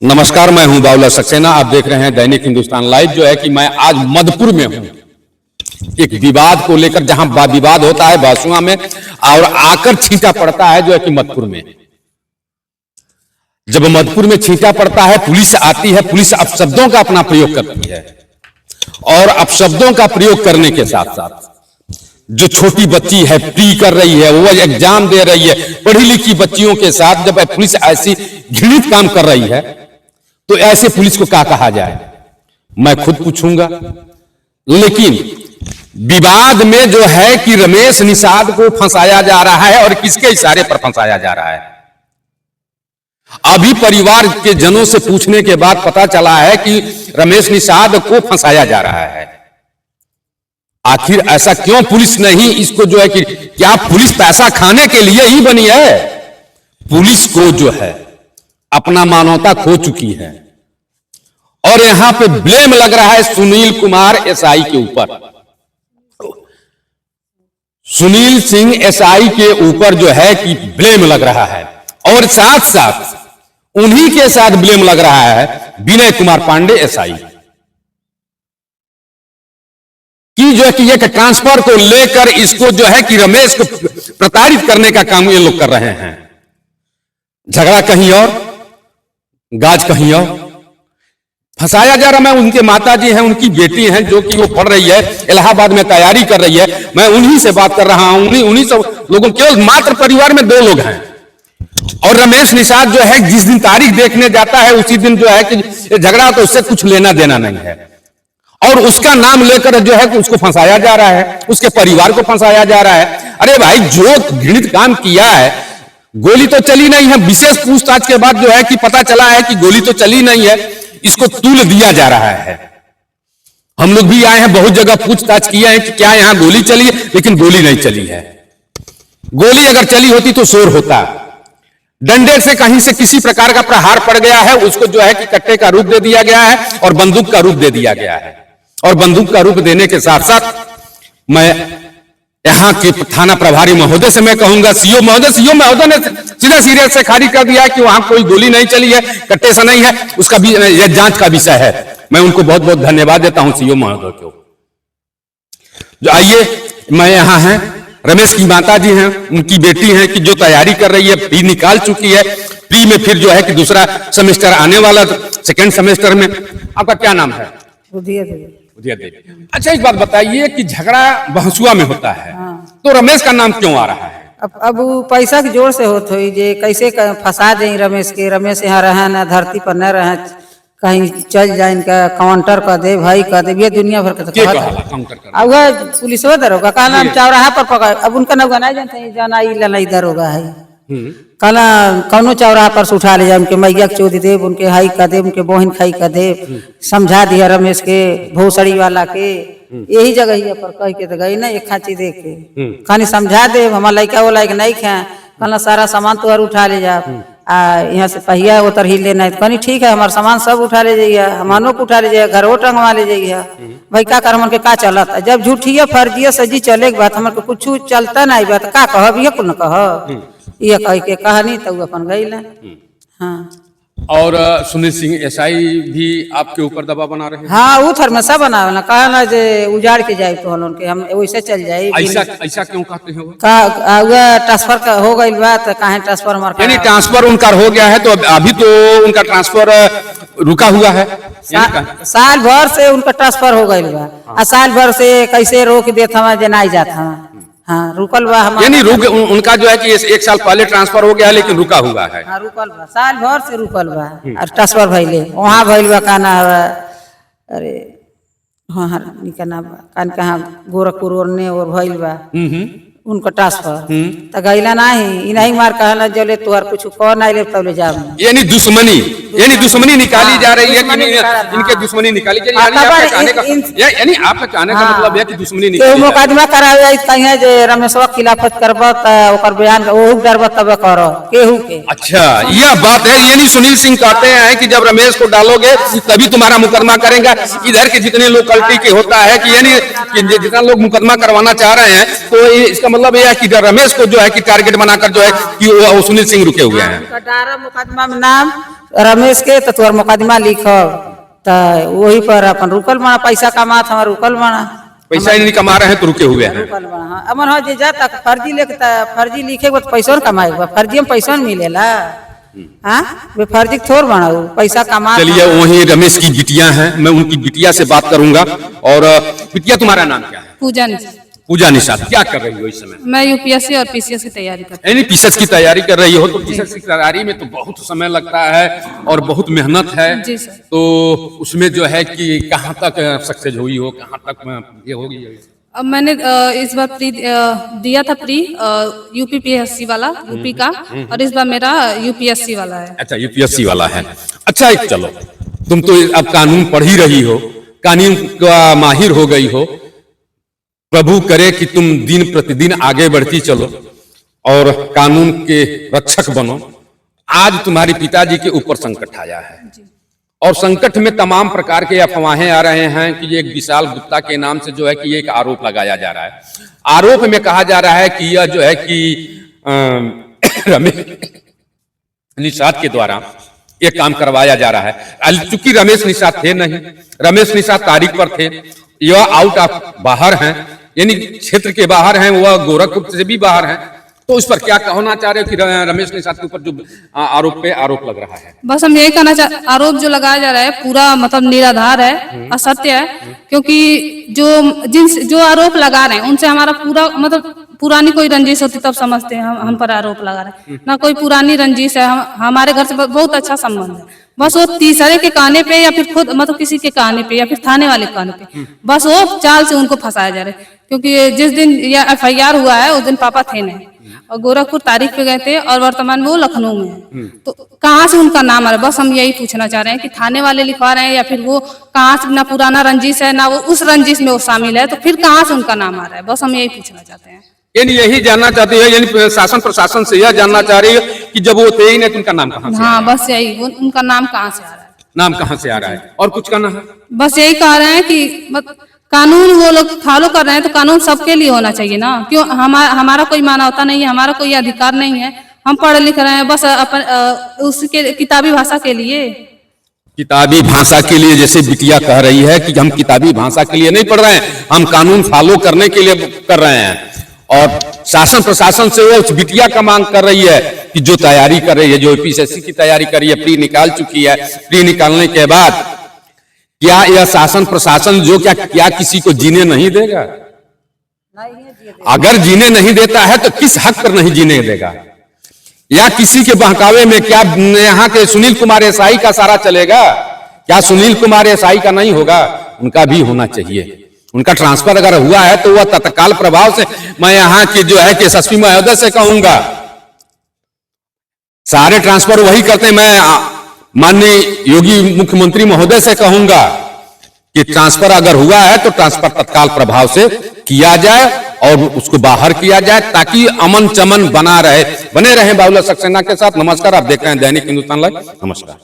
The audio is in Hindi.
नमस्कार, मैं हूं बावला सक्सेना। आप देख रहे हैं दैनिक हिंदुस्तान लाइव। जो है कि मैं आज मधुपुर में हूं, एक विवाद को लेकर, जहां विवाद होता है बासुआ में और आकर छींटा पड़ता है जो है कि मधुपुर में। जब मधुपुर में छींटा पड़ता है, पुलिस आती है, पुलिस अपशब्दों का अपना प्रयोग करती है और अपशब्दों का प्रयोग करने के साथ साथ जो छोटी बच्ची है, प्री कर रही है, वो एग्जाम दे रही है, पढ़ी लिखी बच्चियों के साथ जब पुलिस ऐसी घृणित काम कर रही है तो ऐसे पुलिस को क्या कहा जाए, मैं खुद पूछूंगा। लेकिन विवाद में जो है कि रमेश निषाद को फंसाया जा रहा है और किसके इशारे पर फंसाया जा रहा है। अभी परिवार के जनों से पूछने के बाद पता चला है कि रमेश निषाद को फंसाया जा रहा है। आखिर ऐसा क्यों पुलिस नहीं इसको जो है कि क्या पुलिस पैसा खाने के लिए ही बनी है? पुलिस को जो है अपना मानवता खो चुकी है और यहां पे ब्लेम लग रहा है सुनील कुमार एसआई के ऊपर। सुनील सिंह एसआई के ऊपर जो है कि ब्लेम लग रहा है और साथ साथ उन्हीं के साथ ब्लेम लग रहा है विनय कुमार पांडे एसआई की, जो है कि एक ट्रांसफर को लेकर इसको जो है कि रमेश को प्रताड़ित करने का काम ये लोग कर रहे हैं। झगड़ा कहीं और, गाज कहीं और, फंसाया जा रहा है। उनके माताजी हैं, उनकी बेटी हैं जो कि वो पढ़ रही है, इलाहाबाद में तैयारी कर रही है। मैं उन्हीं से बात कर रहा हूं, उन्हीं सब लोगों, केवल मात्र परिवार में 2 लोग हैं। और रमेश निषाद जो है जिस दिन तारीख देखने जाता है उसी दिन जो है कि झगड़ा, तो उससे कुछ लेना देना नहीं है और उसका नाम लेकर जो है कि उसको फंसाया जा रहा है, उसके परिवार को फंसाया जा रहा है। अरे भाई, जो घृणित काम किया है, गोली तो चली नहीं है। विशेष पूछताछ के बाद जो है कि पता चला है कि गोली तो चली नहीं है, इसको तूल दिया जा रहा है। हम लोग भी आए हैं, बहुत जगह पूछताछ किया है कि क्या यहां गोली चली है, लेकिन गोली नहीं चली है। गोली अगर चली होती तो शोर होता। डंडे से कहीं से किसी प्रकार का प्रहार पड़ गया है, उसको जो है कि कट्टे का रूप दे दिया गया है और बंदूक का रूप दे दिया गया है। और बंदूक का रूप देने के साथ साथ मैं यहां के थाना प्रभारी महोदय से मैं कहूंगा, सीओ महोदय ने सीधा सीरियस से खारिज कर दिया कि वहां कोई गोली नहीं चली है, कट्टे से नहीं है, उसका भी यह जांच का विषय है। मैं उनको बहुत बहुत धन्यवाद देता हूं सीओ महोदय को। जो आइए, मैं यहां है, रमेश की माता जी हैं, उनकी बेटी हैं कि जो तैयारी कर रही है, प्री निकाल चुकी है, प्री में फिर जो है कि दूसरा सेमेस्टर आने वाला, सेकेंड सेमेस्टर में। आपका क्या नाम है? उदिया देवी। अच्छा, एक बात बताइए कि झगड़ा बहसुआ में होता है, तो रमेश का नाम क्यों आ रहा है? अब पैसा के जोर से होत हुई जे कैसे फंसा दे रमेश के। रमेश यहाँ रहे न, धरती पर न रहे, कहीं चल जाए, इनका काउंटर कर दे, भाई कर दे, ये दुनिया भर का। अब वह पुलिस दरोगा का नाम चौराहा पर पकड़, अब उनका नाम नहीं जानते हैं, जाना ही दरोगा है। कहला कौनो चौराहा पर से उठा ले जाए, उनके मैया के चोदी दे, उनके हाई का दे, उनके बहन खाई का दे, समझा दिया रमेश के भोसड़ी वाला के। यही जगह ही पर कह के तो गई ना, एक खांची दे के खानी समझा दे, हमारा लड़का वो लायक नहीं खाए। कहला सारा सामान तो उठा ले जा, यहाँ से पहिया उतर ही लेना है। कहनी ठीक है, हमारा सामान सब उठा ले जाइए, हमानो को उठा ले जाइए, घर वो टंगवा ले जाइए। भाई का कर, हमन के का चलता? जब झूठिया फर्जिया सजी चले के बात, हमन को कुछ चलता नहीं बात, का कह ये कुल न कह, ये कह के कहानी तो अपन गई। हाँ, और सुनील सिंह एसआई भी आपके ऊपर दबाव बना रहे हैं? हाँ, वो थरमसा बनावे ना, कहा ना जे उजाड़ के जाए तो उनके हम वैसे चल जाए। ऐसा क्यों कहते हैं? ट्रांसफर का हो गई बात, कहे ट्रांसफर हमारा, यानी ट्रांसफर उनका हो गया है, तो अभी तो उनका ट्रांसफर रुका हुआ है। साल भर से उनका ट्रांसफर हो गई बा, और साल भर से कैसे रोक देता हमारा जे नहीं जाता। हाँ, रुकल बा हमारा, यानी उनका जो है कि 1 साल पहले ट्रांसफर हो गया है, लेकिन रुका हुआ है। हाँ, रुकल बा, साल भर से रुकल बा। और ट्रांसफर भइले वहाँ भइल बा, का ना, अरे वहाँ निकना बा, कान कहाँ गोरखपुर ओरने और भइल बा उनका ट्रांसफर। तो गईला नहीं मार कहला जले तुहार कुछ कह नहीं ले तब ले जाओ। यानी दुश्मनी निकाली जा रही है कि इनके दुश्मनी निकाली जा रही है। यानी आपका कहने का मतलब है कि दुश्मनी निकाली, मुकदमा करावे कहीं जे रमेशवा खिलाफत करबा त ओकर बयान ओहु डरबा तब करो केहू के। अच्छा, यह बात है। यानी सुनील सिंह कहते हैं कि जब रमेश को डालोगे तभी तुम्हारा मुकदमा करेंगे। इधर के जितने लोकलिटी के होता है कि यानी जितना लोग मुकदमा करवाना चाह रहे हैं, तो इसका मतलब यह है कि रमेश को जो है कि टारगेट बनाकर जो है कि वो सुनील सिंह रुके हुए हैं। मुकदमा में नाम रमेश के तो तोर मुकदमा लिखब तो वही पर अपन रुकल बना, पैसा कमात हमार रुकल बना, पैसा ही नहीं कमा रहे हैं तो रुके हुए हैं। रुकल बना। हाँ, अमन हो जे जाता फर्जी लेके फर्जी लिखे के पैसा कमाए, फर्जी में पैसा मिलेला। हाँ वे फर्जी थोड़ बना पैसा कमा। चलिए वही रमेश की बिटिया हैं, मैं उनकी बिटिया से बात करूंगा। और बिटिया तुम्हारा नाम क्या है? पूजा। पूजा निषाद, क्या कर रही हो इस समय? मैं यूपीएससी और पीसीएस की तैयारी करती यानी पीसीएस की तैयारी कर रही हो, तो पीसीएस की तैयारी में तो बहुत समय लगता है और बहुत मेहनत है। जी सर। तो उसमें जो है कि कहाँ तक सक्सेस हुई हो, कहाँ तक ये होगी? अब मैंने इस बार प्री दिया था, प्री यूपीपीएससी वाला यूपी का, और इस बार मेरा यूपीएससी वाला है। अच्छा यूपीएससी वाला है। अच्छा एक चलो, तुम तो अब कानून पढ़ ही रही हो, कानून का माहिर हो गई हो। प्रभु करे कि तुम दिन प्रतिदिन आगे बढ़ती चलो और कानून के रक्षक बनो। आज तुम्हारे पिताजी के ऊपर संकट आया है और संकट में तमाम प्रकार के अफवाहें आ रहे हैं कि ये एक विशाल गुप्ता के नाम से जो है कि एक आरोप लगाया जा रहा है। आरोप में कहा जा रहा है कि यह जो है कि रमेश निषाद के द्वारा ये काम करवाया जा रहा है। चूंकि रमेश निषाद थे नहीं, रमेश निषाद तारीख पर थे, यह आउट ऑफ बाहर हैं, यानी क्षेत्र के बाहर हैं, वह गोरखपुर से भी बाहर हैं। तो इस पर क्या कहना चाह रहे हो कि रमेश निषाद के ऊपर जो आरोप लग रहा है? बस हम यही कहना आरोप जो लगाया जा रहा है पूरा मतलब निराधार है, असत्य है। क्योंकि जो आरोप लगा रहे हैं उनसे हमारा पूरा मतलब पुरानी कोई रंजिश होती तब समझते हैं हम पर आरोप लगा रहे हैं। ना कोई पुरानी रंजिश है, हमारे घर से बहुत अच्छा संबंध है। बस वो तीसरे के कहने पे या फिर खुद मतलब किसी के कहने पे या फिर थाने वाले कहने पे बस वो चाल से उनको फंसाया जा रहा है। क्योंकि जिस दिन यह एफआईआर हुआ है उस दिन पापा थे नहीं और गोरखपुर तारीख पे गए थे और वर्तमान में वो लखनऊ में है। तो कहाँ से उनका नाम आ रहा है? बस हम यही पूछना चाह रहे हैं कि थाने वाले लिखवा रहे हैं या फिर वो कहाँ से, ना पुराना रंजिश है ना वो उस रंजिश में वो शामिल है, तो फिर कहाँ से उनका नाम आ रहा है? बस हम यही पूछना चाहते हैं। यानी यही जानना चाहती है, यानी शासन प्रशासन से यह जानना चाह रही है कि जब वो थे ही नहीं तो उनका नाम कहाँ से? हाँ बस यही, उनका नाम कहाँ से आ रहा है? नाम कहाँ से आ रहा है? और कुछ कहना है? बस यही कह रहे हैं कि कानून वो लोग फॉलो कर रहे हैं तो कानून सबके लिए होना चाहिए ना। क्यों हमारा कोई मानवता नहीं है, हमारा कोई अधिकार नहीं है? हम पढ़ लिख रहे हैं बस उसके किताबी भाषा के लिए। किताबी भाषा के लिए, जैसे बिटिया कह रही है कि हम किताबी भाषा के लिए नहीं पढ़ रहे हैं, हम कानून फॉलो करने के लिए कर रहे हैं। और शासन प्रशासन से वो उस बिटिया का मांग कर रही है कि जो तैयारी कर रही है, जो पीसीएससी की तैयारी कर रही है, प्री निकाल चुकी है, प्री निकालने के बाद क्या यह शासन प्रशासन जो क्या किसी को जीने नहीं देगा? अगर जीने नहीं देता है तो किस हक पर नहीं जीने देगा? या किसी के बहकावे में क्या यहाँ के सुनील कुमार एसआई का सारा चलेगा? क्या सुनील कुमार एसआई का नहीं होगा? उनका भी होना चाहिए। उनका ट्रांसफर अगर हुआ है तो वह तत्काल प्रभाव से, मैं यहाँ की जो है कि एसएसपी महोदय से कहूंगा, सारे ट्रांसफर वही करते हैं। मैं माननीय योगी मुख्यमंत्री महोदय से कहूंगा कि ट्रांसफर अगर हुआ है तो ट्रांसफर तत्काल प्रभाव से किया जाए और उसको बाहर किया जाए ताकि अमन चमन बने रहे बाबूलाल सक्सेना के साथ। नमस्कार, आप देख रहे हैं दैनिक हिंदुस्तान लाइव। नमस्कार।